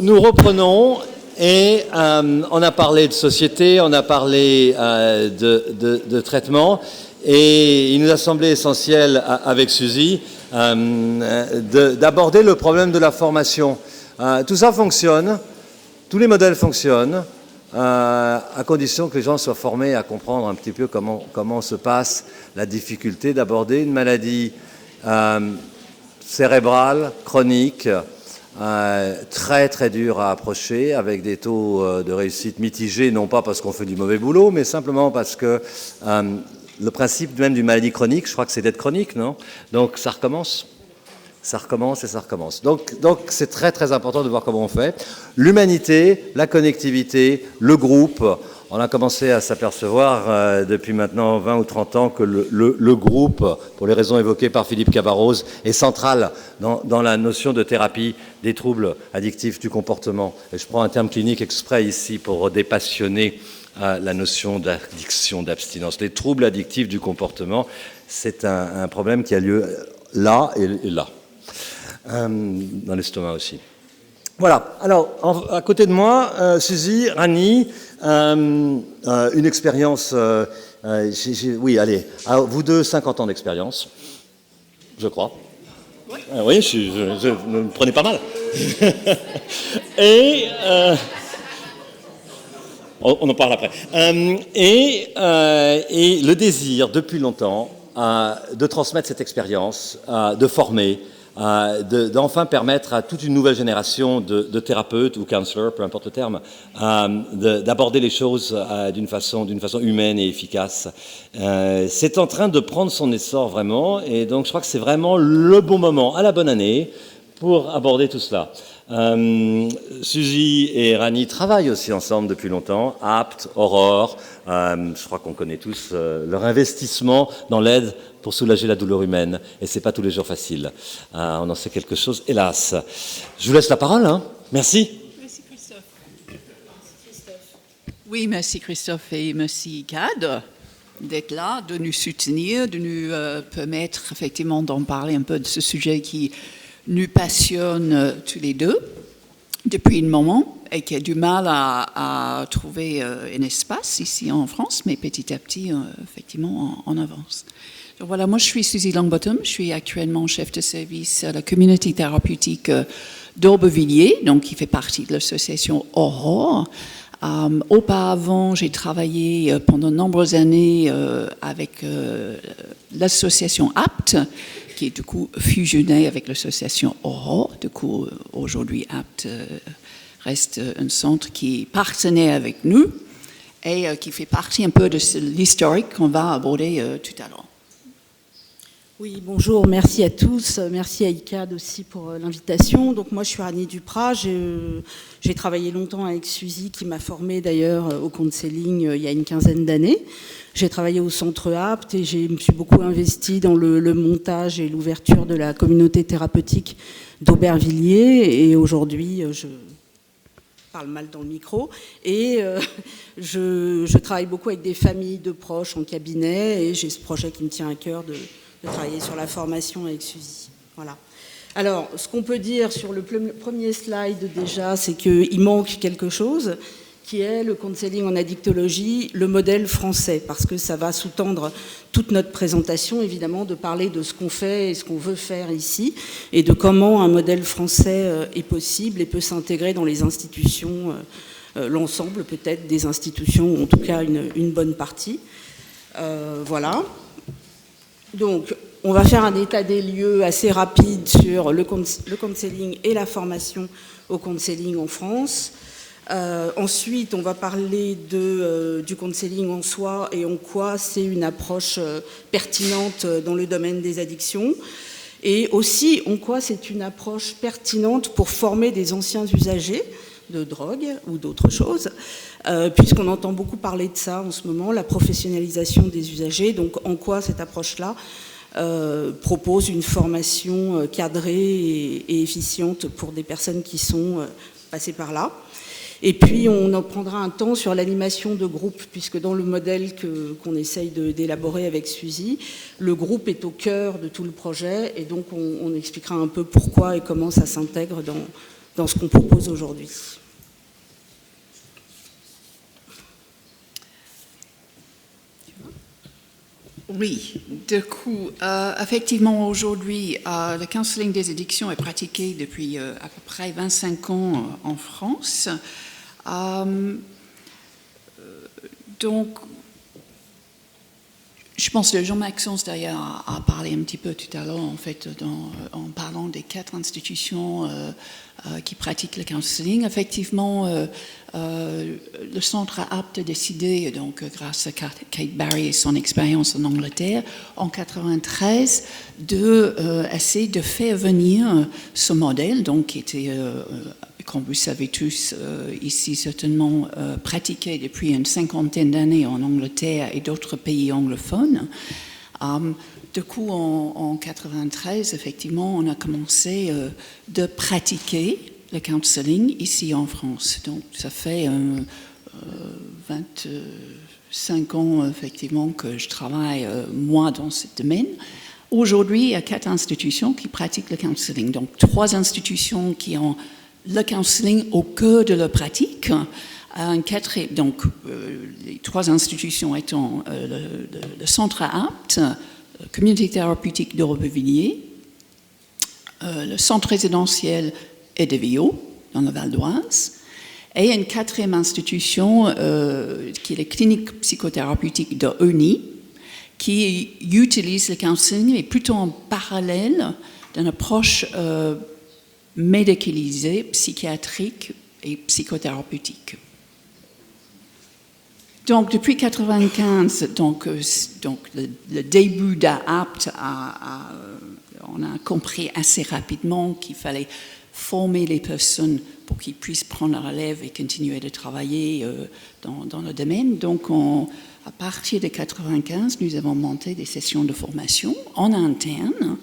nous reprenons et on a parlé de société, on a parlé de traitement et il nous a semblé essentiel avec Suzy d'aborder le problème de la formation. Tout ça fonctionne, tous les modèles fonctionnent, à condition que les gens soient formés à comprendre un petit peu comment se passe la difficulté d'aborder une maladie cérébrale, chronique, très très dur à approcher, avec des taux de réussite mitigés, non pas parce qu'on fait du mauvais boulot, mais simplement parce que le principe même d'une maladie chronique, je crois que c'est d'être chronique, non? Donc ça recommence. Ça recommence et ça recommence. Donc c'est très très important de voir comment on fait. L'humanité, la connectivité, le groupe. On a commencé à s'apercevoir depuis maintenant 20 ou 30 ans que le groupe, pour les raisons évoquées par Philippe Cabarrose, est central dans la notion de thérapie des troubles addictifs du comportement. Et je prends un terme clinique exprès ici pour dépassionner la notion d'addiction, d'abstinence. Les troubles addictifs du comportement, c'est un problème qui a lieu là et là, dans l'estomac aussi. Voilà, alors à côté de moi, Suzy, Rani, une expérience, oui, allez, vous deux, 50 ans d'expérience, je crois. Oui, oui, vous me prenez pas mal. Et on en parle après. Et le désir, depuis longtemps, de transmettre cette expérience, de former, d'enfin permettre à toute une nouvelle génération de thérapeutes ou counselors, peu importe le terme, d'aborder les choses d'une façon humaine et efficace. C'est en train de prendre son essor vraiment, et donc je crois que c'est vraiment le bon moment, à la bonne année, pour aborder tout cela. Suzy et Rani travaillent aussi ensemble depuis longtemps, APT, Aurore, je crois qu'on connaît tous leur investissement dans l'aide pour soulager la douleur humaine, et c'est pas tous les jours facile. On en sait quelque chose, hélas. Je vous laisse la parole, hein. Merci. Merci Christophe. Oui, merci Christophe et merci Cad d'être là, de nous soutenir, de nous permettre effectivement d'en parler un peu de ce sujet qui nous passionne tous les deux depuis un moment et qui a du mal à trouver un espace ici en France, mais petit à petit, effectivement, on avance. Donc voilà, moi je suis Suzy Longbottom, je suis actuellement chef de service à la communauté thérapeutique d'Aubervilliers, donc qui fait partie de l'association Aurore. Auparavant, j'ai travaillé pendant de nombreuses années avec l'association APT, qui est du coup fusionnée avec l'association Aurore. Du coup, aujourd'hui, APT reste un centre qui est partenaire avec nous et qui fait partie un peu de l'historique qu'on va aborder tout à l'heure. Oui, bonjour, merci à tous, merci à ICAD aussi pour l'invitation. Donc moi je suis Rani Duprat, j'ai travaillé longtemps avec Suzy qui m'a formée d'ailleurs au counseling il y a une quinzaine d'années. J'ai travaillé au centre APT et je me suis beaucoup investie dans le montage et l'ouverture de la communauté thérapeutique d'Aubervilliers et aujourd'hui je parle mal dans le micro, et je travaille beaucoup avec des familles de proches en cabinet et j'ai ce projet qui me tient à cœur de travailler sur la formation avec Suzy. Voilà. Alors, ce qu'on peut dire sur le premier slide déjà, c'est qu'il manque quelque chose, qui est le counseling en addictologie, le modèle français, parce que ça va sous-tendre toute notre présentation, évidemment, de parler de ce qu'on fait et ce qu'on veut faire ici, et de comment un modèle français est possible et peut s'intégrer dans les institutions, l'ensemble peut-être des institutions, ou en tout cas une bonne partie. Voilà. Donc, on va faire un état des lieux assez rapide sur le counseling et la formation au counseling en France. Ensuite, on va parler du counseling en soi et en quoi c'est une approche pertinente dans le domaine des addictions. Et aussi, en quoi c'est une approche pertinente pour former des anciens usagers de drogue ou d'autres choses, puisqu'on entend beaucoup parler de ça en ce moment, la professionnalisation des usagers. Donc en quoi cette approche-là propose une formation cadrée et efficiente pour des personnes qui sont passées par là. Et puis on en prendra un temps sur l'animation de groupe, puisque dans le modèle qu'on essaye d'élaborer avec Suzy, le groupe est au cœur de tout le projet, et donc on expliquera un peu pourquoi et comment ça s'intègre dans ce qu'on propose aujourd'hui. Oui, du coup, effectivement, aujourd'hui, le counseling des addictions est pratiqué depuis à peu près 25 ans en France. Donc, je pense que Jean Maxence, d'ailleurs, a parlé un petit peu tout à l'heure, en fait, en parlant des 4 institutions qui pratiquent le counseling. Effectivement, le centre a apte décidé, donc grâce à Kate Barry et son expérience en Angleterre, en 1993, d'essayer de faire venir ce modèle, donc qui était, comme vous savez tous, ici certainement pratiqué depuis une 50aine d'années en Angleterre et d'autres pays anglophones. Du coup, en 1993, effectivement, on a commencé de pratiquer le counseling ici en France. Donc, ça fait 25 ans, effectivement, que je travaille, moi, dans ce domaine. Aujourd'hui, il y a 4 institutions qui pratiquent le counseling. Donc, 3 institutions qui ont le counseling au cœur de leur pratique. Donc, les 3 institutions étant le centre APT, Communauté thérapeutique d'Aubervilliers, le centre résidentiel Edevio, dans le Val d'Oise, et une 4e institution qui est la clinique psychothérapeutique de Heuny, qui utilise le counseling, mais plutôt en parallèle d'une approche médicalisée, psychiatrique et psychothérapeutique. Donc, depuis 1995, donc le début d'APT, on a compris assez rapidement qu'il fallait former les personnes pour qu'ils puissent prendre la relève et continuer de travailler dans le domaine. Donc, à partir de 1995, nous avons monté des sessions de formation en interne,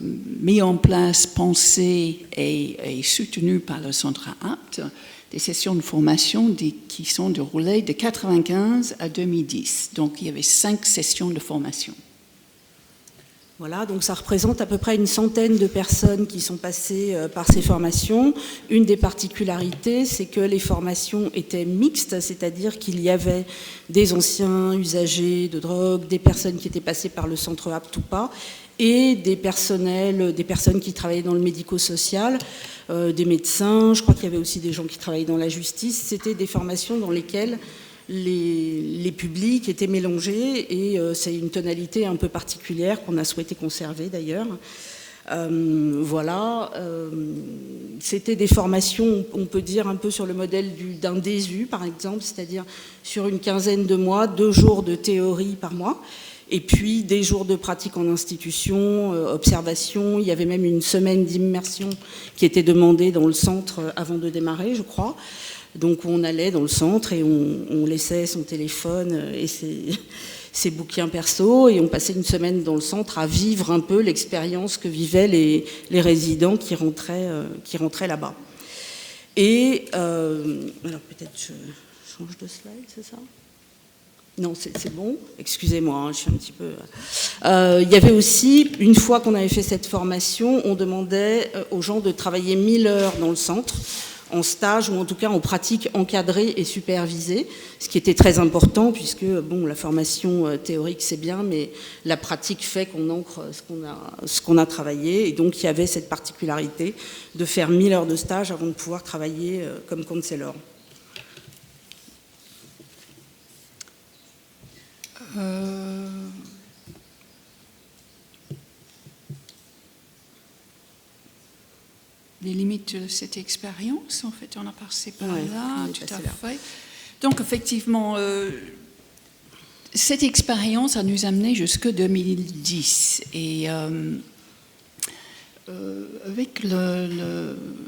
mis en place, pensées et soutenues par le centre APT, des sessions de formation qui sont déroulées de 1995 à 2010. Donc, il y avait 5 sessions de formation. Voilà, donc ça représente à peu près une centaine de personnes qui sont passées par ces formations. Une des particularités, c'est que les formations étaient mixtes, c'est-à-dire qu'il y avait des anciens usagers de drogue, des personnes qui étaient passées par le centre APT ou pas, et des personnes qui travaillaient dans le médico-social, des médecins, je crois qu'il y avait aussi des gens qui travaillaient dans la justice. C'était des formations dans lesquelles les publics étaient mélangés et c'est une tonalité un peu particulière qu'on a souhaité conserver d'ailleurs. C'était des formations, on peut dire un peu sur le modèle d'un DESU par exemple, c'est-à-dire sur une quinzaine de mois, 2 jours de théorie par mois. Et puis des jours de pratique en institution, observation. Il y avait même une semaine d'immersion qui était demandée dans le centre avant de démarrer, je crois. Donc on allait dans le centre et on laissait son téléphone et ses bouquins perso et on passait une semaine dans le centre à vivre un peu l'expérience que vivaient les résidents qui rentraient là-bas. Et alors peut-être je change de slide, c'est ça ? Non, c'est bon. Excusez-moi, je suis un petit peu... il y avait aussi, une fois qu'on avait fait cette formation, on demandait aux gens de travailler 1000 heures dans le centre, en stage ou en tout cas en pratique encadrée et supervisée, ce qui était très important puisque, bon, la formation théorique c'est bien, mais la pratique fait qu'on ancre ce qu'on a travaillé. Et donc, il y avait cette particularité de faire 1000 heures de stage avant de pouvoir travailler comme counselor. Les limites de cette expérience, en fait, on a passé par ouais, là, tout à fait. Donc, effectivement, cette expérience a nous amené jusqu'en 2010. Et avec la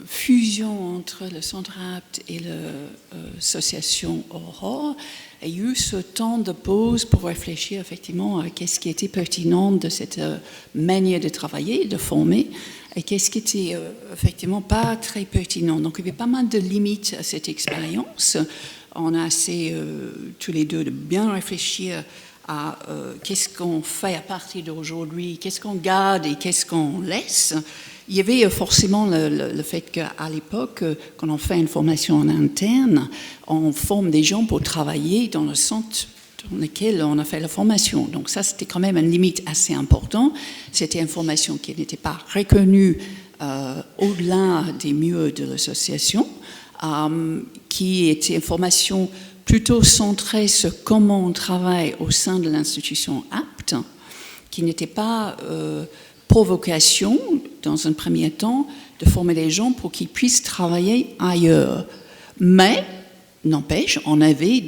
fusion entre le centre APT et l'association Aurore, il y a eu ce temps de pause pour réfléchir effectivement à qu'est-ce qui était pertinent de cette manière de travailler, de former, et qu'est-ce qui était effectivement pas très pertinent. Donc il y avait pas mal de limites à cette expérience. On a essayé tous les deux de bien réfléchir à qu'est-ce qu'on fait à partir d'aujourd'hui, qu'est-ce qu'on garde et qu'est-ce qu'on laisse, il y avait forcément le fait qu'à l'époque, quand on fait une formation en interne, on forme des gens pour travailler dans le centre dans lequel on a fait la formation. Donc ça, c'était quand même une limite assez importante. C'était une formation qui n'était pas reconnue au-delà des murs de l'association, qui était une formation plutôt centrée sur comment on travaille au sein de l'institution APT, qui n'était pas pour vocation, dans un premier temps, de former des gens pour qu'ils puissent travailler ailleurs. Mais, n'empêche, on avait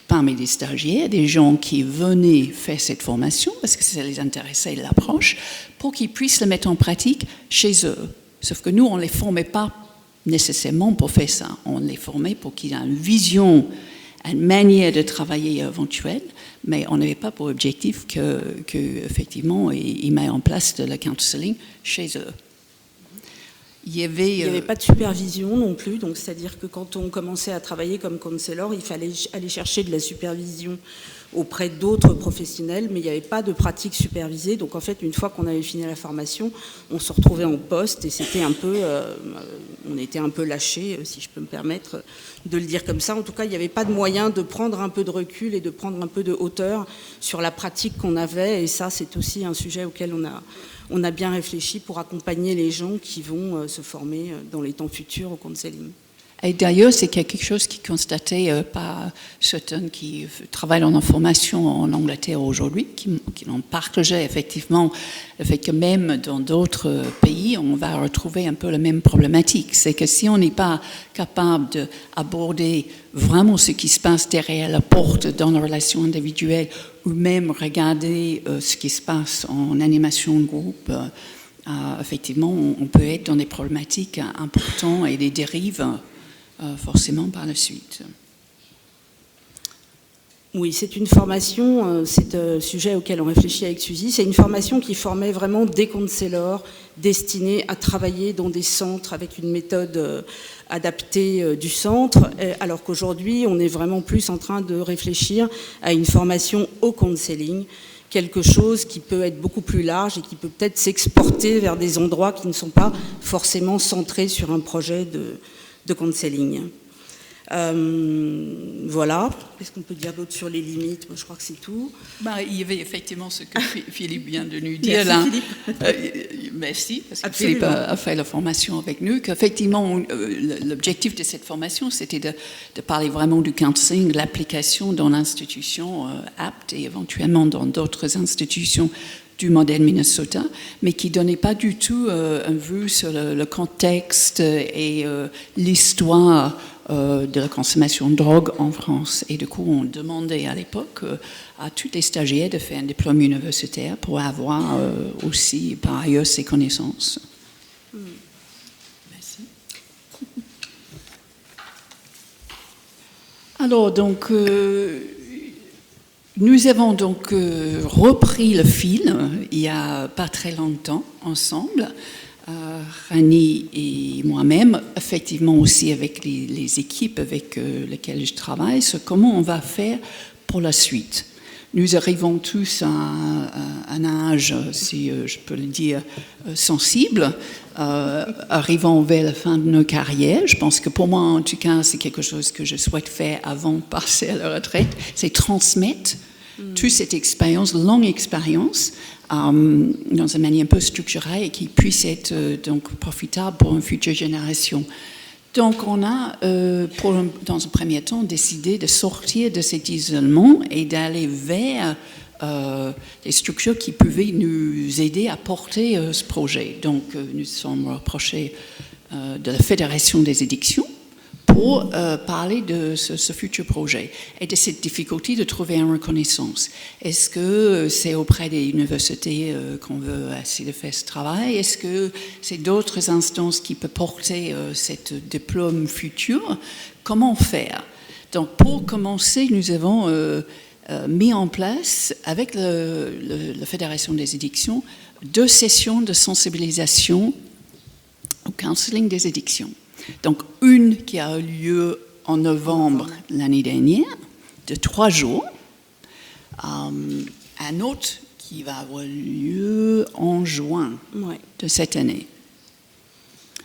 parmi les stagiaires des gens qui venaient faire cette formation, parce que ça les intéressait l'approche, pour qu'ils puissent la mettre en pratique chez eux. Sauf que nous, on ne les formait pas nécessairement pour faire ça. On les formait pour qu'ils aient une vision, une manière de travailler éventuelle, mais on n'avait pas pour objectif qu'effectivement, ils mettent en place de la counseling chez eux. Il n'y avait pas de supervision non plus, donc c'est-à-dire que quand on commençait à travailler comme counselor, il fallait aller chercher de la supervision auprès d'autres professionnels, mais il n'y avait pas de pratique supervisée. Donc en fait, une fois qu'on avait fini la formation, on se retrouvait en poste et c'était un peu, on était un peu lâchés, si je peux me permettre de le dire comme ça. En tout cas, il n'y avait pas de moyen de prendre un peu de recul et de prendre un peu de hauteur sur la pratique qu'on avait. Et ça, c'est aussi un sujet auquel on a bien réfléchi pour accompagner les gens qui vont se former dans les temps futurs au counseling. Et d'ailleurs, c'est quelque chose qui est constaté par certains qui travaillent dans la formation en Angleterre aujourd'hui, qui en partageaient effectivement le fait que même dans d'autres pays, on va retrouver un peu la même problématique. C'est que si on n'est pas capable d'aborder vraiment ce qui se passe derrière la porte dans la relation individuelle, ou même regarder ce qui se passe en animation de groupe, effectivement, on peut être dans des problématiques importantes et des dérives forcément par la suite. Oui, c'est une formation, c'est un sujet auquel on réfléchit avec Suzy, c'est une formation qui formait vraiment des counselors destinés à travailler dans des centres avec une méthode adaptée du centre, alors qu'aujourd'hui, on est vraiment plus en train de réfléchir à une formation au counseling, quelque chose qui peut être beaucoup plus large et qui peut peut-être s'exporter vers des endroits qui ne sont pas forcément centrés sur un projet de counseling. Voilà. Qu'est-ce qu'on peut dire d'autre sur les limites? Moi, je crois que c'est tout. Il y avait effectivement ce que Philippe vient de nous dire. Merci, là. Merci, parce que absolument. Philippe a fait la formation avec nous. Qu'effectivement, l'objectif de cette formation, c'était de parler vraiment du counseling, de l'application dans l'institution APT et éventuellement dans d'autres institutions du modèle Minnesota, mais qui ne donnait pas du tout un vue sur le contexte et l'histoire de la consommation de drogue en France. Et du coup, on demandait à l'époque à tous les stagiaires de faire un diplôme universitaire pour avoir aussi, par ailleurs, ces connaissances. Merci. Alors, donc... nous avons donc repris le fil il n'y a pas très longtemps ensemble, Rani et moi-même, effectivement aussi avec les équipes avec lesquelles je travaille, sur comment on va faire pour la suite. Nous arrivons tous à un âge, si je peux le dire, sensible, arrivant vers la fin de nos carrières. Je pense que pour moi, en tout cas, c'est quelque chose que je souhaite faire avant de passer à la retraite, c'est transmettre toute cette expérience, longue expérience, dans une manière un peu structurée et qui puisse être donc profitable pour une future génération. Donc on a, dans un premier temps, décidé de sortir de cet isolement et d'aller vers des structures qui pouvaient nous aider à porter ce projet. Donc nous sommes rapprochés de la Fédération des addictions pour parler de ce futur projet et de cette difficulté de trouver une reconnaissance. Est-ce que c'est auprès des universités qu'on veut essayer de faire ce travail? Est-ce que c'est d'autres instances qui peuvent porter ce diplôme futur? Comment faire? Donc pour commencer, nous avons mis en place avec la Fédération des addictions 2 sessions de sensibilisation au counseling des addictions. Donc, une qui a eu lieu en novembre l'année dernière, de 3 jours, Un autre qui va avoir lieu en juin de cette année.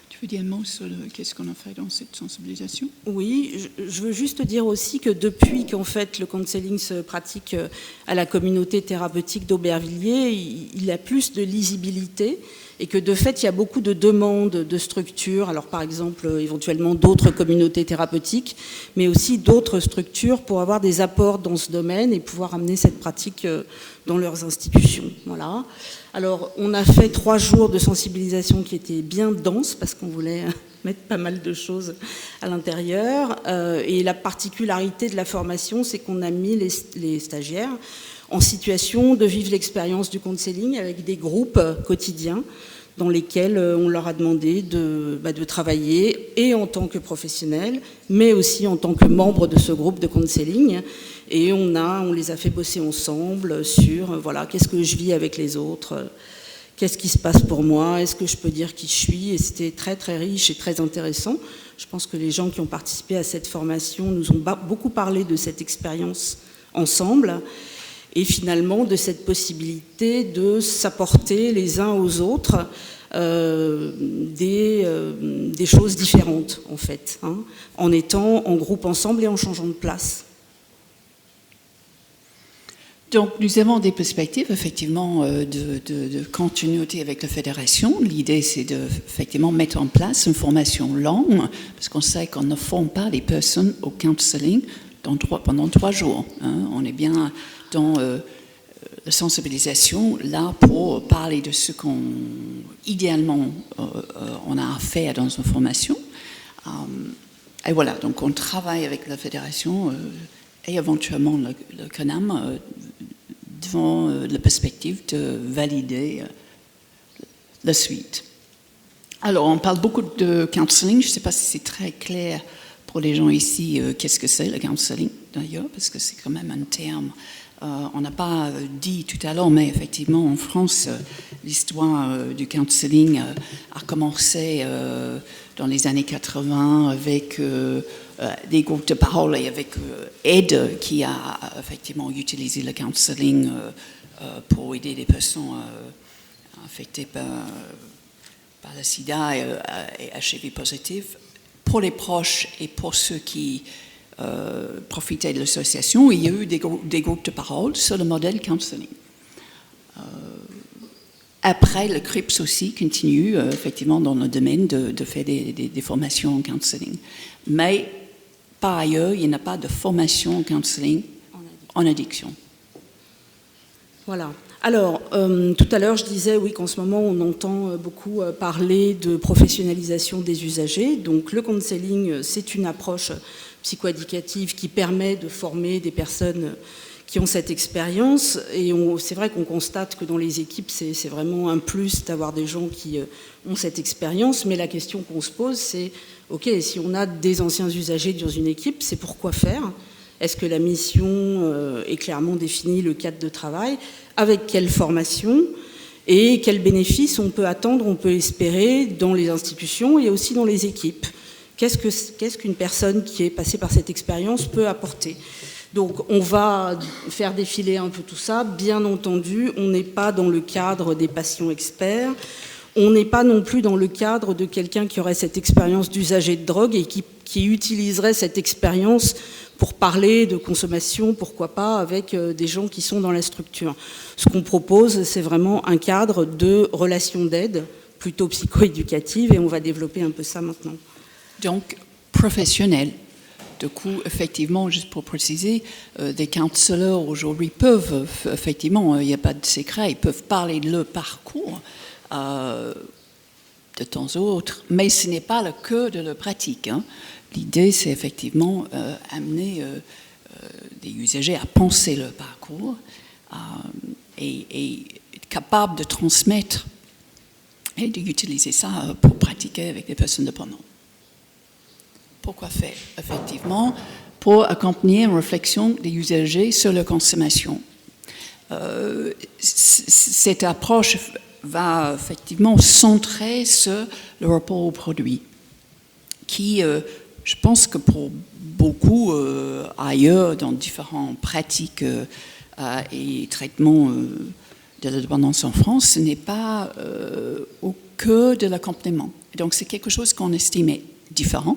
Tu veux dire un mot sur qu'est-ce qu'on a fait dans cette sensibilisation? Oui, je veux juste dire aussi que depuis qu'en fait le counseling se pratique à la communauté thérapeutique d'Aubervilliers, il a plus de lisibilité et que de fait il y a beaucoup de demandes de structures, alors par exemple éventuellement d'autres communautés thérapeutiques, mais aussi d'autres structures pour avoir des apports dans ce domaine et pouvoir amener cette pratique dans leurs institutions. Voilà. Alors, on a fait 3 jours de sensibilisation qui étaient bien denses parce qu'on voulait mettre pas mal de choses à l'intérieur. Et la particularité de la formation, c'est qu'on a mis les stagiaires en situation de vivre l'expérience du counseling avec des groupes quotidiens dans lesquels on leur a demandé de travailler et en tant que professionnels, mais aussi en tant que membres de ce groupe de counseling. Et on les a fait bosser ensemble sur, voilà, qu'est-ce que je vis avec les autres, qu'est-ce qui se passe pour moi, est-ce que je peux dire qui je suis. Et c'était très très riche et très intéressant. Je pense que les gens qui ont participé à cette formation nous ont beaucoup parlé de cette expérience ensemble et finalement de cette possibilité de s'apporter les uns aux autres des choses différentes en fait, hein, en étant en groupe ensemble et en changeant de place. Donc, nous avons des perspectives, effectivement, de continuité avec la fédération. L'idée, c'est de, effectivement, mettre en place une formation longue, parce qu'on sait qu'on ne forme pas les personnes au counseling pendant 3 jours. Hein. On est bien dans la sensibilisation, là, pour parler de ce qu'on, idéalement, on a à faire dans une formation. Et voilà, donc on travaille avec la fédération et éventuellement le CNAM devant la perspective de valider la suite. Alors, on parle beaucoup de counseling. Je ne sais pas si c'est très clair pour les gens ici qu'est-ce que c'est le counseling, d'ailleurs, parce que c'est quand même un terme. On n'a pas dit tout à l'heure, mais effectivement, en France, l'histoire du counseling a commencé dans les années 80 avec des groupes de parole et avec Aide qui a effectivement utilisé le counseling pour aider les personnes affectées par le sida et HIV positif. Pour les proches et pour ceux qui profitaient de l'association, il y a eu des groupes de parole sur le modèle counseling. Après, le CRIPS aussi continue effectivement dans le domaine de faire des formations en counseling. Mais par ailleurs, il n'y a pas de formation en counseling en addiction. Voilà. Alors, tout à l'heure, je disais oui qu'en ce moment, on entend beaucoup parler de professionnalisation des usagers. Donc, le counseling, c'est une approche psychoéducative qui permet de former des personnes qui ont cette expérience. Et c'est vrai qu'on constate que dans les équipes, c'est vraiment un plus d'avoir des gens qui ont cette expérience. Mais la question qu'on se pose, c'est, OK, si on a des anciens usagers dans une équipe, c'est pour quoi faire ? Est-ce que la mission est clairement définie, le cadre de travail ? Avec quelle formation ? Et quels bénéfices on peut attendre, on peut espérer dans les institutions et aussi dans les équipes ? Qu'est-ce qu'une personne qui est passée par cette expérience peut apporter ? Donc on va faire défiler un peu tout ça. Bien entendu, on n'est pas dans le cadre des patients experts. On n'est pas non plus dans le cadre de quelqu'un qui aurait cette expérience d'usager de drogue et qui utiliserait cette expérience pour parler de consommation, pourquoi pas, avec des gens qui sont dans la structure. Ce qu'on propose, c'est vraiment un cadre de relation d'aide, plutôt psychoéducative, et on va développer un peu ça maintenant. Donc, professionnel. Du coup, effectivement, juste pour préciser, des counselors aujourd'hui peuvent, effectivement, il n'y a pas de secret, ils peuvent parler de leur parcours de temps à autre, mais ce n'est pas le cœur de leur pratique. Hein. L'idée, c'est effectivement amener des usagers à penser leur parcours et être capable de transmettre et d'utiliser ça pour pratiquer avec des personnes dépendantes. Pourquoi faire ? Effectivement, pour accompagner une réflexion des usagers sur leur consommation. Cette approche va effectivement centrer sur le rapport au produit, qui, je pense que pour beaucoup ailleurs, dans différentes pratiques et traitement de la dépendance en France, ce n'est pas au cœur de l'accompagnement. Donc c'est quelque chose qu'on estimait différent.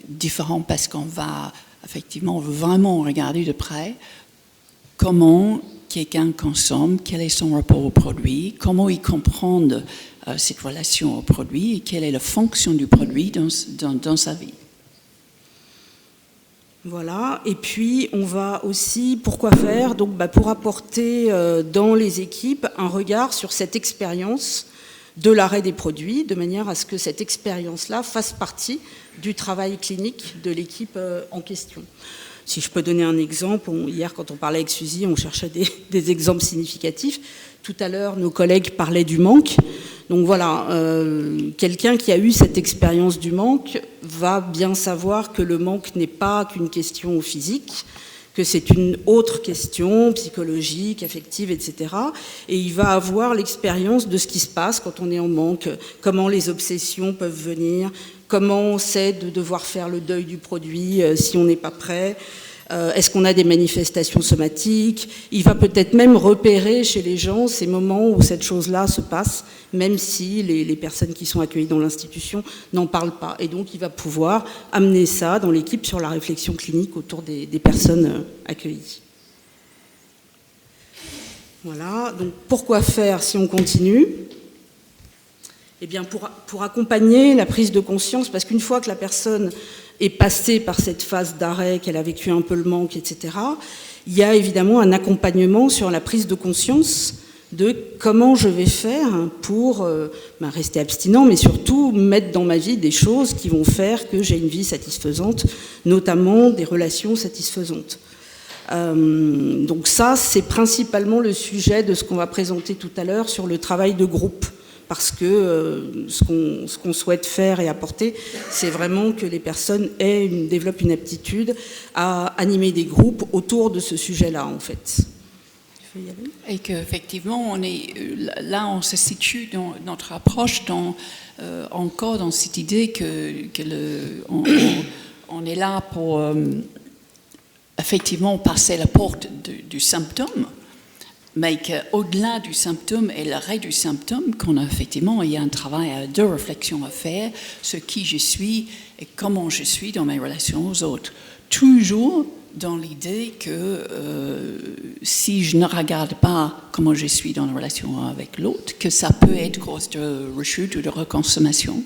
Différent parce qu'on va effectivement vraiment regarder de près comment quelqu'un consomme, quel est son rapport au produit, comment il comprend cette relation au produit et quelle est la fonction du produit dans sa vie. Voilà, et puis on va aussi, pourquoi faire? Donc pour apporter dans les équipes un regard sur cette expérience de l'arrêt des produits, de manière à ce que cette expérience-là fasse partie du travail clinique de l'équipe en question. Si je peux donner un exemple, hier quand on parlait avec Suzy, on cherchait des exemples significatifs. Tout à l'heure, nos collègues parlaient du manque. Donc voilà, quelqu'un qui a eu cette expérience du manque va bien savoir que le manque n'est pas qu'une question physique, que c'est une autre question psychologique, affective, etc. Et il va avoir l'expérience de ce qui se passe quand on est en manque, comment les obsessions peuvent venir, comment on sait de devoir faire le deuil du produit si on n'est pas prêt. Est-ce qu'on a des manifestations somatiques? Il va peut-être même repérer chez les gens ces moments où cette chose-là se passe, même si les personnes qui sont accueillies dans l'institution n'en parlent pas. Et donc, il va pouvoir amener ça dans l'équipe sur la réflexion clinique autour des personnes accueillies. Voilà. Donc, pourquoi faire si on continue? Eh bien, pour accompagner la prise de conscience, parce qu'une fois que la personne est passée par cette phase d'arrêt, qu'elle a vécu un peu le manque, etc., il y a évidemment un accompagnement sur la prise de conscience de comment je vais faire pour rester abstinent, mais surtout mettre dans ma vie des choses qui vont faire que j'ai une vie satisfaisante, notamment des relations satisfaisantes. Donc ça, c'est principalement le sujet de ce qu'on va présenter tout à l'heure sur le travail de groupe. Parce que ce qu'on souhaite faire et apporter, c'est vraiment que les personnes développent une aptitude à animer des groupes autour de ce sujet-là, en fait. Et qu'effectivement, on se situe dans notre approche encore dans cette idée on est là pour effectivement passer la porte du symptôme, mais qu'au-delà du symptôme et l'arrêt du symptôme, il y a un travail de réflexion à faire sur qui je suis et comment je suis dans mes relations aux autres. Toujours dans l'idée que si je ne regarde pas comment je suis dans la relation avec l'autre, que ça peut être cause de rechute ou de reconsommation,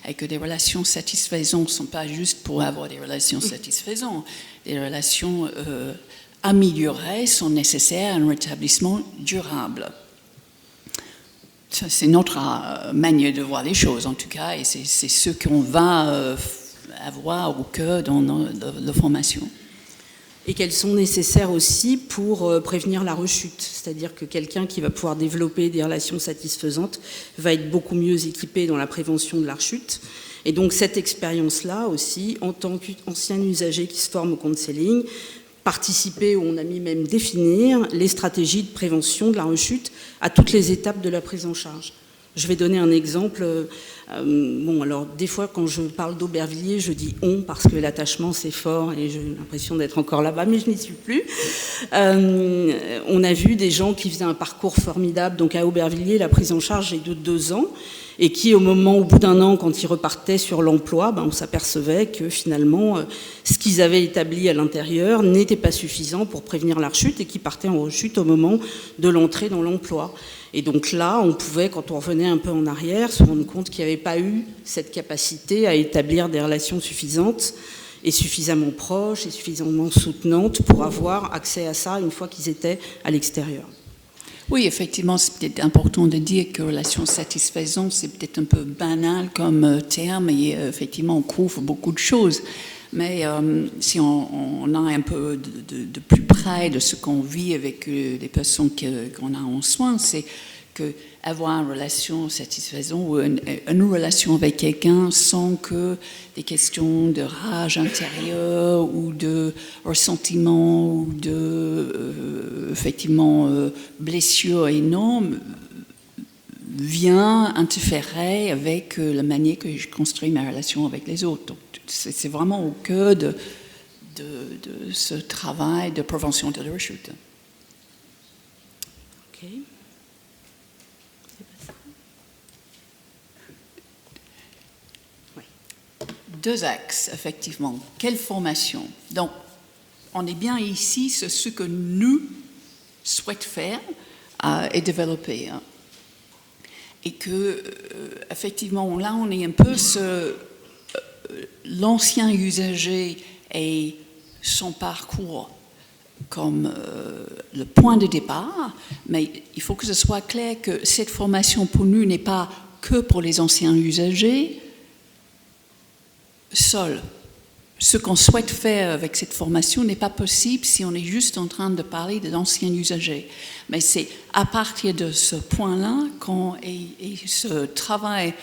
et que des relations satisfaisantes ne sont pas juste pour avoir des relations satisfaisantes. Des relations améliorées sont nécessaires à un rétablissement durable. Ça, c'est notre manière de voir les choses, en tout cas, et c'est ce qu'on va avoir au cœur dans la formation. Et qu'elles sont nécessaires aussi pour prévenir la rechute. C'est-à-dire que quelqu'un qui va pouvoir développer des relations satisfaisantes va être beaucoup mieux équipé dans la prévention de la rechute. Et donc cette expérience-là aussi, en tant qu'ancien usager qui se forme au counseling, participer, ou on a mis même définir, les stratégies de prévention de la rechute à toutes les étapes de la prise en charge. Je vais donner un exemple. Alors des fois quand je parle d'Aubervilliers, je dis on parce que l'attachement c'est fort et j'ai l'impression d'être encore là-bas, mais je n'y suis plus. On a vu des gens qui faisaient un parcours formidable. Donc à Aubervilliers, la prise en charge est de 2 ans et qui au bout d'un an, quand ils repartaient sur l'emploi, on s'apercevait que finalement ce qu'ils avaient établi à l'intérieur n'était pas suffisant pour prévenir la rechute et qu'ils partaient en rechute au moment de l'entrée dans l'emploi. Et donc là, on pouvait, quand on revenait un peu en arrière, se rendre compte qu'il n'y avait pas eu cette capacité à établir des relations suffisantes et suffisamment proches et suffisamment soutenantes pour avoir accès à ça une fois qu'ils étaient à l'extérieur. Oui, effectivement, c'est peut-être important de dire que relation satisfaisante, c'est peut-être un peu banal comme terme et effectivement, on couvre beaucoup de choses. Mais si on a un peu de plus près de ce qu'on vit avec les personnes qu'on a en soins, c'est qu'avoir une relation satisfaisante ou une relation avec quelqu'un sans que des questions de rage intérieure ou de ressentiment ou de blessures énormes vient interférer avec la manière que je construis ma relation avec les autres. Donc, c'est vraiment au cœur de de ce travail de prévention de la rechute. Ok. Deux axes, effectivement. Quelle formation? Donc, on est bien ici, c'est ce que nous souhaitons faire et développer. Hein. Et que, effectivement, là, on est un peu l'ancien usager et son parcours comme le point de départ, mais il faut que ce soit clair que cette formation pour nous n'est pas que pour les anciens usagers seuls. Ce qu'on souhaite faire avec cette formation n'est pas possible si on est juste en train de parler de l'ancien usager. Mais c'est à partir de ce point-là et ce travail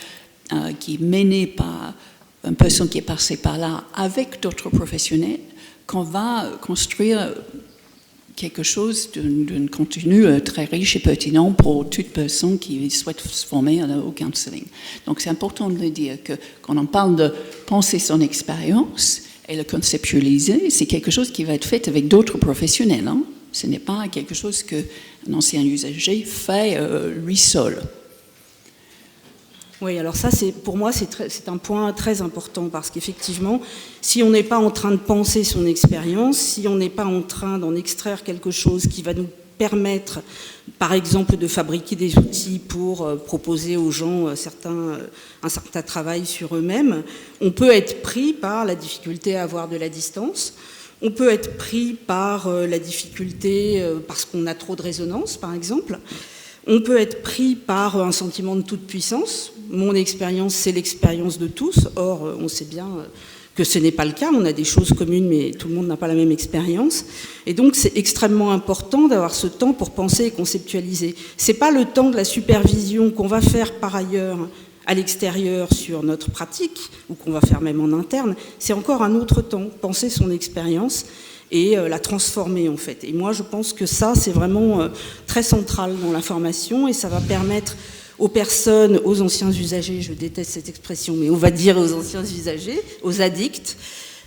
qui est mené par une personne qui est passée par là avec d'autres professionnels qu'on va construire quelque chose d'un contenu très riche et pertinent pour toute personne qui souhaite se former au counseling. Donc c'est important de le dire que quand on parle de penser son expérience et le conceptualiser, c'est quelque chose qui va être fait avec d'autres professionnels. Hein. Ce n'est pas quelque chose qu'un ancien usager fait lui seul. Oui, alors ça, pour moi, c'est un point très important parce qu'effectivement, si on n'est pas en train de penser son expérience, si on n'est pas en train d'en extraire quelque chose qui va nous permettre, par exemple, de fabriquer des outils pour proposer aux gens un certain travail sur eux-mêmes, on peut être pris par la difficulté à avoir de la distance. On peut être pris par la difficulté parce qu'on a trop de résonance, par exemple. On peut être pris par un sentiment de toute puissance. Mon expérience, c'est l'expérience de tous. Or, on sait bien que ce n'est pas le cas. On a des choses communes, mais tout le monde n'a pas la même expérience. Et donc, c'est extrêmement important d'avoir ce temps pour penser et conceptualiser. C'est pas le temps de la supervision qu'on va faire par ailleurs à l'extérieur sur notre pratique, ou qu'on va faire même en interne. C'est encore un autre temps, penser son expérience et la transformer en fait. Et moi je pense que ça c'est vraiment très central dans la formation et ça va permettre aux personnes, aux anciens usagers, je déteste cette expression, mais on va dire aux anciens usagers, aux addicts,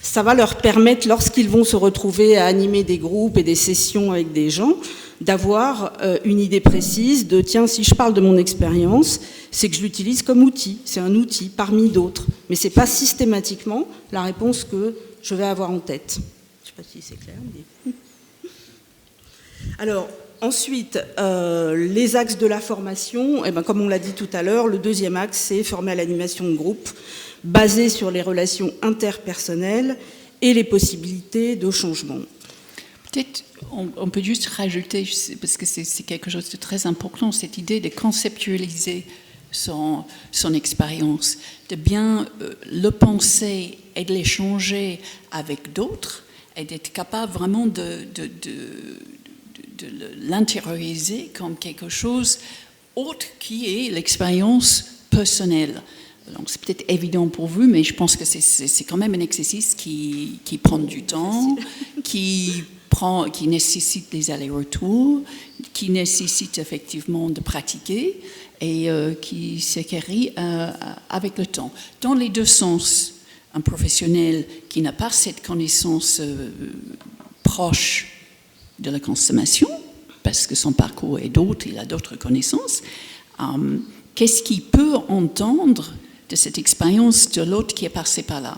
ça va leur permettre lorsqu'ils vont se retrouver à animer des groupes et des sessions avec des gens, d'avoir une idée précise de tiens, si je parle de mon expérience, c'est que je l'utilise comme outil, c'est un outil parmi d'autres, mais c'est pas systématiquement la réponse que je vais avoir en tête. Je ne sais pas si c'est clair. Mais... Alors, ensuite, les axes de la formation, eh ben, comme on l'a dit tout à l'heure, le deuxième axe, c'est former à l'animation de groupe, basée sur les relations interpersonnelles et les possibilités de changement. Peut-être, on peut juste rajouter, parce que c'est quelque chose de très important, cette idée de conceptualiser son expérience, de bien le penser et de l'échanger avec d'autres, et d'être capable vraiment de l'intérioriser comme quelque chose autre qui est l'expérience personnelle. Donc c'est peut-être évident pour vous, mais je pense que c'est quand même un exercice qui prend du temps, qui nécessite des allers-retours, qui nécessite effectivement de pratiquer et qui s'acquérit avec le temps. Dans les deux sens, un professionnel qui n'a pas cette connaissance proche de la consommation, parce que son parcours est d'autre, il a d'autres connaissances, qu'est-ce qu'il peut entendre de cette expérience de l'autre qui est passé par là?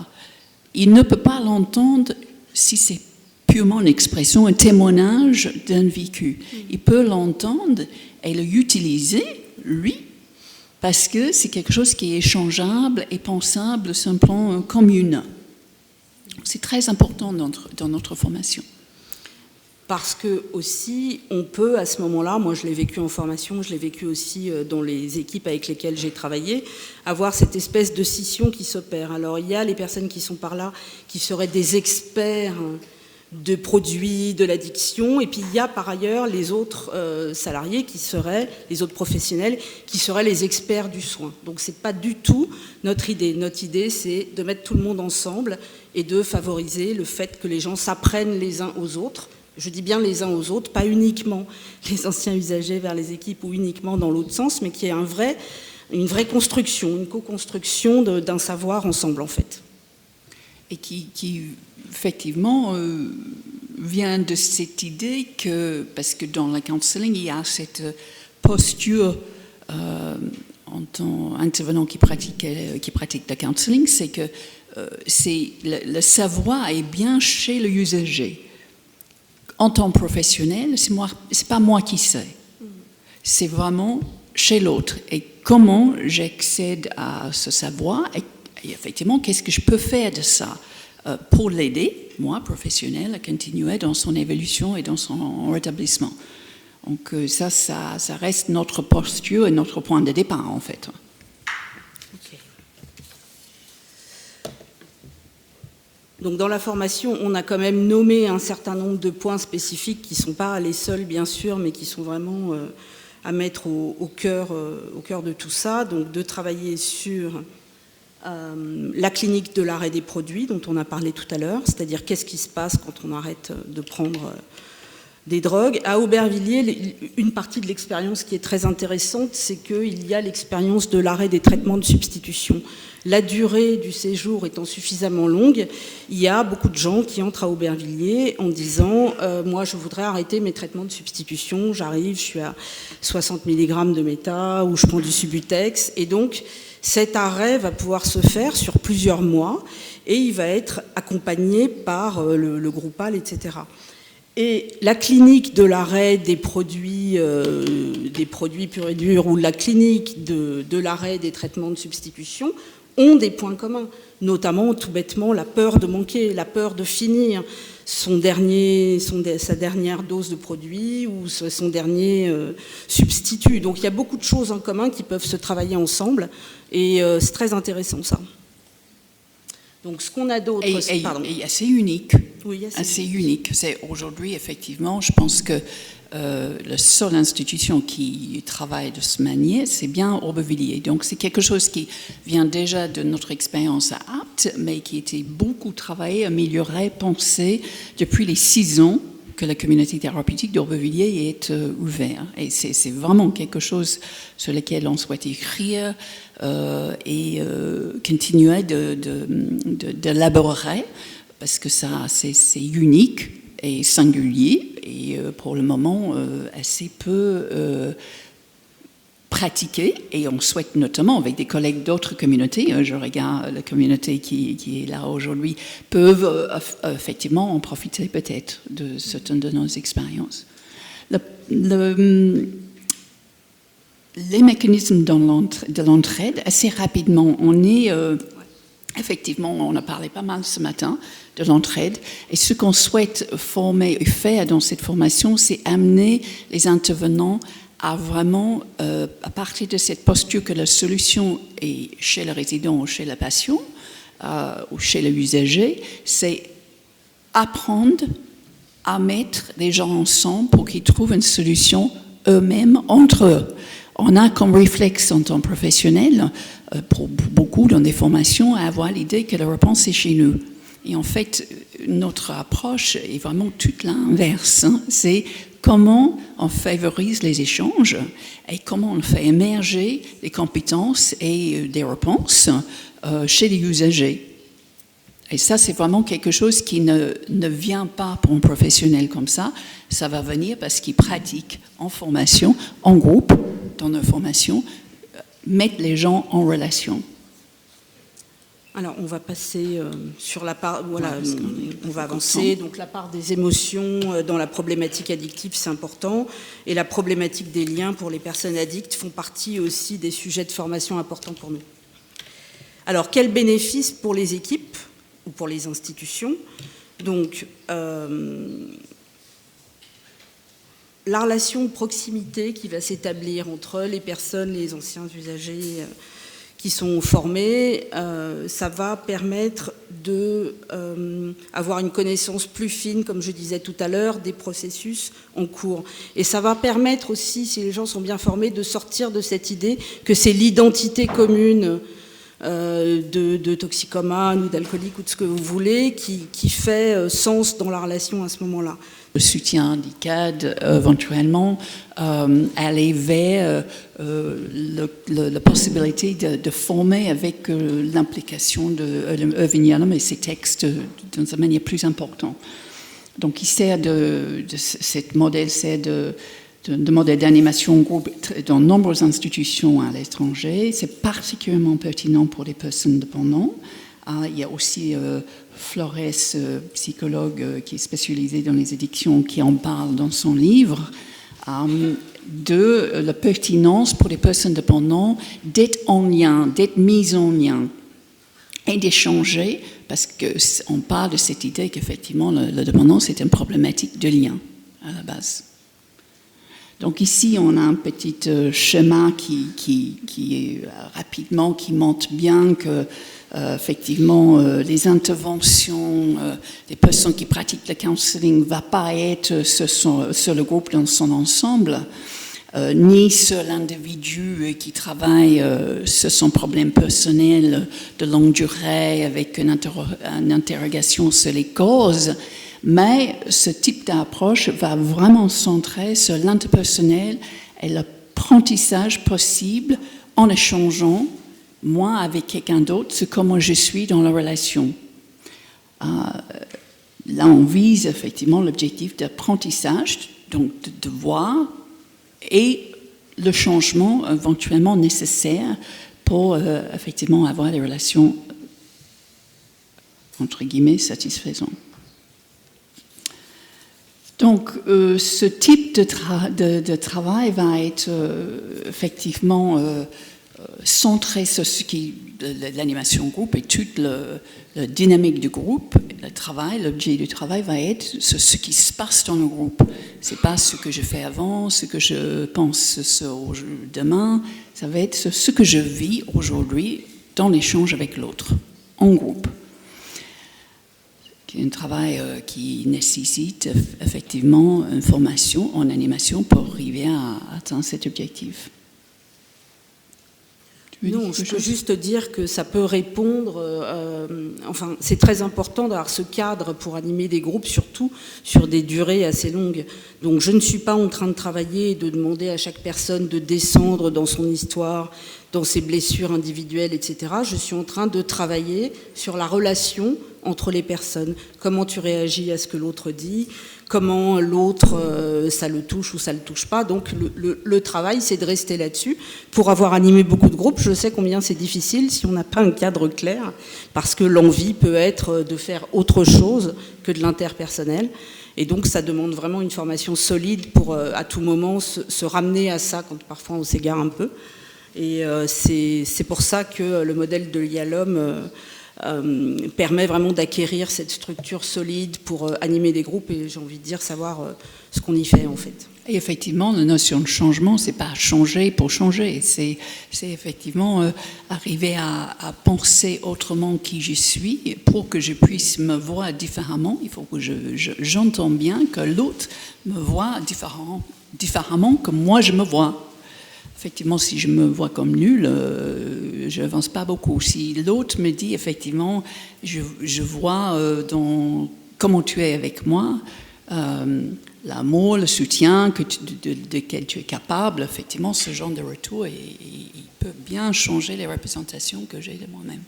Il ne peut pas l'entendre si c'est purement une expression, un témoignage d'un vécu. Il peut l'entendre et l'utiliser, lui, parce que c'est quelque chose qui est échangeable et pensable sur un plan commun. C'est très important dans notre formation. Parce que aussi, on peut à ce moment-là, moi je l'ai vécu en formation, je l'ai vécu aussi dans les équipes avec lesquelles j'ai travaillé, avoir cette espèce de scission qui s'opère. Alors il y a les personnes qui sont par là, qui seraient des experts de produits, de l'addiction, et puis il y a par ailleurs les autres salariés qui seraient, les autres professionnels, qui seraient les experts du soin. Donc c'est pas du tout notre idée. Notre idée, c'est de mettre tout le monde ensemble et de favoriser le fait que les gens s'apprennent les uns aux autres. Je dis bien les uns aux autres, pas uniquement les anciens usagers vers les équipes ou uniquement dans l'autre sens, mais qu'il y ait une vraie construction, une co-construction d'un savoir ensemble en fait. et qui effectivement vient de cette idée que, parce que dans le counseling, il y a cette posture en tant qu'intervenant qui pratique le counseling, c'est que le savoir est bien chez le usager. En tant que professionnel, c'est pas moi qui sais. C'est vraiment chez l'autre. Et comment j'accède à ce savoir et effectivement, qu'est-ce que je peux faire de ça pour l'aider, moi, professionnel, à continuer dans son évolution et dans son rétablissement. Donc ça reste notre posture et notre point de départ, en fait. Okay. Donc dans la formation, on a quand même nommé un certain nombre de points spécifiques qui ne sont pas les seuls, bien sûr, mais qui sont vraiment à mettre au cœur de tout ça. Donc de travailler sur la clinique de l'arrêt des produits dont on a parlé tout à l'heure, c'est-à-dire qu'est-ce qui se passe quand on arrête de prendre des drogues. À Aubervilliers, une partie de l'expérience qui est très intéressante, c'est qu'il y a l'expérience de l'arrêt des traitements de substitution. La durée du séjour étant suffisamment longue, il y a beaucoup de gens qui entrent à Aubervilliers en disant moi je voudrais arrêter mes traitements de substitution, j'arrive, je suis à 60 mg de méta ou je prends du Subutex, et donc cet arrêt va pouvoir se faire sur plusieurs mois et il va être accompagné par le Groupal, etc. Et la clinique de l'arrêt des produits purs et durs ou la clinique de l'arrêt des traitements de substitution ont des points communs, notamment tout bêtement la peur de manquer, la peur de finir sa dernière dose de produit ou son dernier substitut. Donc il y a beaucoup de choses en commun qui peuvent se travailler ensemble et c'est très intéressant ça. Donc ce qu'on a d'autre... Et assez unique. Oui, assez unique. C'est aujourd'hui, effectivement, je pense que la seule institution qui travaille de cette manière, c'est bien Aubervilliers. Donc c'est quelque chose qui vient déjà de notre expérience à Apt, mais qui a été beaucoup travaillé, amélioré, pensé depuis les 6 ans que la communauté thérapeutique d'Aubervilliers est ouverte. Et c'est vraiment quelque chose sur lequel on souhaite écrire et continuer d'élaborer, parce que ça, c'est unique et singulier, et pour le moment assez peu pratiqué, et on souhaite notamment avec des collègues d'autres communautés, je regarde la communauté qui est là aujourd'hui, peuvent effectivement en profiter peut-être de certaines de nos expériences. Les mécanismes de l'entraide, assez rapidement, on est effectivement, on a parlé pas mal ce matin de l'entraide, et ce qu'on souhaite former et faire dans cette formation, c'est amener les intervenants à vraiment, à partir de cette posture que la solution est chez le résident ou chez le patient ou chez l'usager, c'est apprendre à mettre les gens ensemble pour qu'ils trouvent une solution eux-mêmes entre eux. On a comme réflexe en tant que professionnel, pour beaucoup dans des formations, à avoir l'idée que la réponse est chez nous. Et en fait, notre approche est vraiment toute l'inverse. C'est comment on favorise les échanges et comment on fait émerger des compétences et des réponses chez les usagers. Et ça, c'est vraiment quelque chose qui ne vient pas pour un professionnel comme ça. Ça va venir parce qu'il pratique en formation, en groupe, dans nos formations, mettre les gens en relation. Alors, on va passer sur la part... Voilà, on va avancer. Donc, la part des émotions dans la problématique addictive, c'est important. Et la problématique des liens pour les personnes addictes font partie aussi des sujets de formation importants pour nous. Alors, quels bénéfices pour les équipes ou pour les institutions? Donc, la relation de proximité qui va s'établir entre les personnes, les anciens usagers qui sont formés, ça va permettre d'avoir une connaissance plus fine, comme je disais tout à l'heure, des processus en cours. Et ça va permettre aussi, si les gens sont bien formés, de sortir de cette idée que c'est l'identité commune de toxicomanes ou d'alcooliques ou de ce que vous voulez, qui fait sens dans la relation à ce moment-là. Le soutien d'ICAD, éventuellement, aller vers la possibilité de former avec l'implication de Irving Yalom et ses textes d'une manière plus importante. Donc, il sert cette modèle sert de modèle d'animation groupe dans de nombreuses institutions à l'étranger. C'est particulièrement pertinent pour les personnes dépendantes. Il y a aussi Flores, psychologue qui est spécialisé dans les addictions, qui en parle dans son livre, de la pertinence pour les personnes dépendantes d'être en lien, d'être mises en lien et d'échanger, parce qu'on parle de cette idée qu'effectivement la dépendance est une problématique de lien à la base. Donc ici, on a un petit schéma qui est rapidement, qui montre bien que effectivement, les interventions des personnes qui pratiquent le counseling ne vont pas être sur le groupe dans son ensemble, ni sur l'individu qui travaille sur son problème personnel de longue durée avec une interrogation sur les causes, mais ce type d'approche va vraiment centrer sur l'interpersonnel et l'apprentissage possible en échangeant moi avec quelqu'un d'autre, c'est comment je suis dans la relation. Là, on vise effectivement l'objectif d'apprentissage, donc de voir, et le changement éventuellement nécessaire pour effectivement avoir des relations entre guillemets satisfaisantes. Donc, ce type de travail va être effectivement centré sur ce qui l'animation groupe et toute la dynamique du groupe. L'objet du travail va être sur ce qui se passe dans le groupe. C'est pas ce que je fais avant, ce que je pense demain. Ça va être ce que je vis aujourd'hui dans l'échange avec l'autre, en groupe. C'est un travail qui nécessite effectivement une formation en animation pour arriver à atteindre cet objectif. Non, je peux juste dire que ça peut répondre, enfin c'est très important d'avoir ce cadre pour animer des groupes, surtout sur des durées assez longues. Donc je ne suis pas en train de travailler et de demander à chaque personne de descendre dans son histoire, dans ses blessures individuelles, etc. Je suis en train de travailler sur la relation entre les personnes. Comment tu réagis à ce que l'autre dit, comment l'autre, ça le touche ou ça le touche pas. Donc le travail, c'est de rester là-dessus. Pour avoir animé beaucoup de groupes, je sais combien c'est difficile si on n'a pas un cadre clair, parce que l'envie peut être de faire autre chose que de l'interpersonnel. Et donc ça demande vraiment une formation solide pour à tout moment se ramener à ça quand parfois on s'égare un peu. Et c'est pour ça que le modèle de Yalom permet vraiment d'acquérir cette structure solide pour animer des groupes et j'ai envie de dire savoir ce qu'on y fait en fait. Et effectivement, la notion de changement, c'est pas changer pour changer, c'est effectivement arriver à penser autrement qui je suis pour que je puisse me voir différemment. Il faut que j'entends bien que l'autre me voit différemment que moi je me vois. Effectivement, si je me vois comme nul, je n'avance pas beaucoup. Si l'autre me dit, effectivement, je vois dans comment tu es avec moi, l'amour, le soutien de quel tu es capable, effectivement, ce genre de retour, il peut bien changer les représentations que j'ai de moi-même.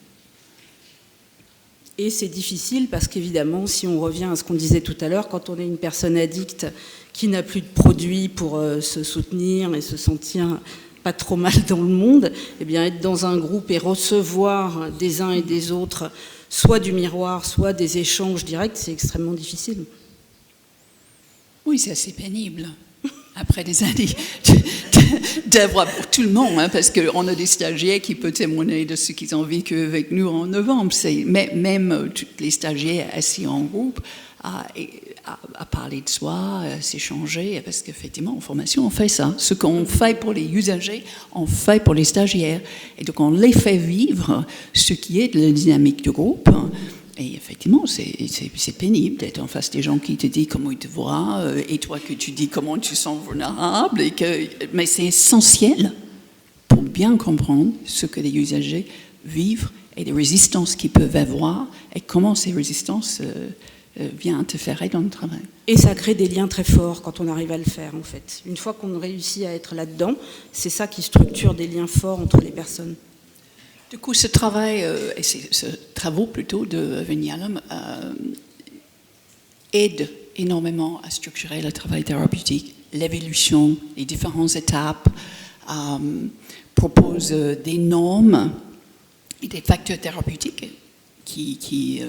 Et c'est difficile parce qu'évidemment, si on revient à ce qu'on disait tout à l'heure, quand on est une personne addicte qui n'a plus de produits pour se soutenir et se sentir pas trop mal dans le monde, eh bien être dans un groupe et recevoir des uns et des autres, soit du miroir, soit des échanges directs, c'est extrêmement difficile. Oui, c'est assez pénible. Après des années d'avoir pour tout le monde, hein, parce qu'on a des stagiaires qui peuvent témoigner de ce qu'ils ont vécu avec nous en novembre. Même tous les stagiaires assis en groupe à parler de soi, à s'échanger, parce qu'effectivement, en formation, on fait ça. Ce qu'on fait pour les usagers, on fait pour les stagiaires. Et donc, on les fait vivre ce qui est de la dynamique du groupe. Et effectivement, c'est pénible d'être en face des gens qui te disent comment ils te voient, et toi que tu dis comment tu sens vulnérable. Mais c'est essentiel pour bien comprendre ce que les usagers vivre et des résistances qu'ils peuvent avoir et comment ces résistances viennent interférer dans le travail. Et ça crée des liens très forts quand on arrive à le faire, en fait. Une fois qu'on réussit à être là-dedans, c'est ça qui structure des liens forts entre les personnes. Du coup, ce travail, et ce travaux plutôt de Vignalum aide énormément à structurer le travail thérapeutique, l'évolution, les différentes étapes, propose des normes et des facteurs thérapeutiques qui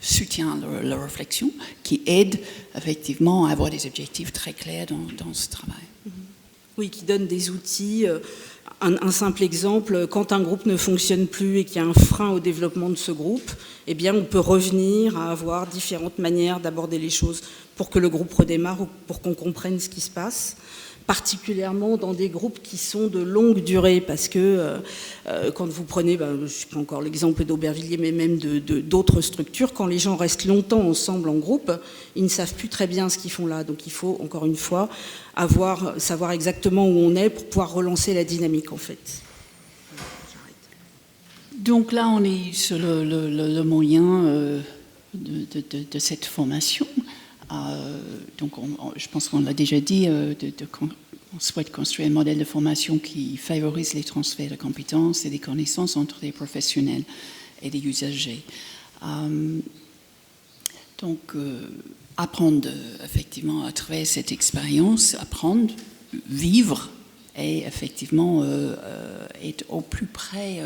soutiennent leur réflexion, qui aident effectivement à avoir des objectifs très clairs dans ce travail. Oui, qui donnent des outils. Un simple exemple, quand un groupe ne fonctionne plus et qu'il y a un frein au développement de ce groupe, eh bien, on peut revenir à avoir différentes manières d'aborder les choses pour que le groupe redémarre ou pour qu'on comprenne ce qui se passe, particulièrement dans des groupes qui sont de longue durée, parce que quand vous prenez, je prends encore l'exemple d'Aubervilliers, mais même d'autres structures, quand les gens restent longtemps ensemble en groupe, ils ne savent plus très bien ce qu'ils font là. Donc il faut, encore une fois, savoir exactement où on est pour pouvoir relancer la dynamique, en fait. Donc là, on est sur le moyen de cette formation. Donc, je pense qu'on l'a déjà dit, on souhaite construire un modèle de formation qui favorise les transferts de compétences et des connaissances entre les professionnels et les usagers. Donc, apprendre effectivement à travers cette expérience, apprendre, vivre et effectivement être au plus près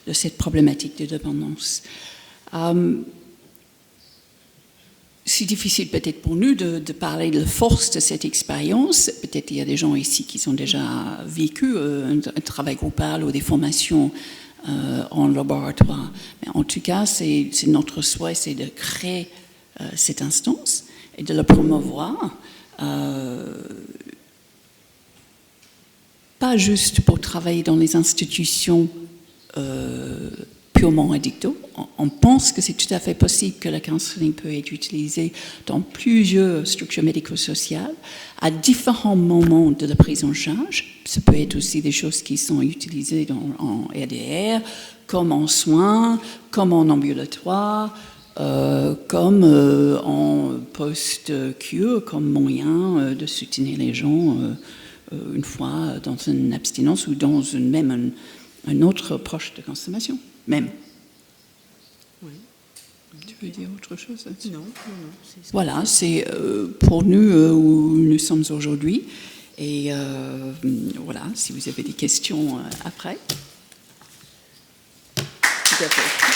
de cette problématique de dépendance. C'est difficile peut-être pour nous de parler de la force de cette expérience. Peut-être il y a des gens ici qui ont déjà vécu un travail groupal ou des formations en laboratoire. Mais en tout cas, c'est notre souhait, c'est de créer cette instance et de la promouvoir. Pas juste pour travailler dans les institutions purement addicto. On pense que c'est tout à fait possible que le counseling peut être utilisé dans plusieurs structures médico-sociales à différents moments de la prise en charge. Ça peut être aussi des choses qui sont utilisées en RDR, comme en soins, comme en ambulatoire, comme en post-cure, comme moyen de soutenir les gens une fois dans une abstinence ou dans même une autre approche de consommation. Même. Oui. Tu veux dire autre chose là-dessus ? Non. Voilà, c'est pour nous où nous sommes aujourd'hui. Et voilà, si vous avez des questions après. Tout à fait.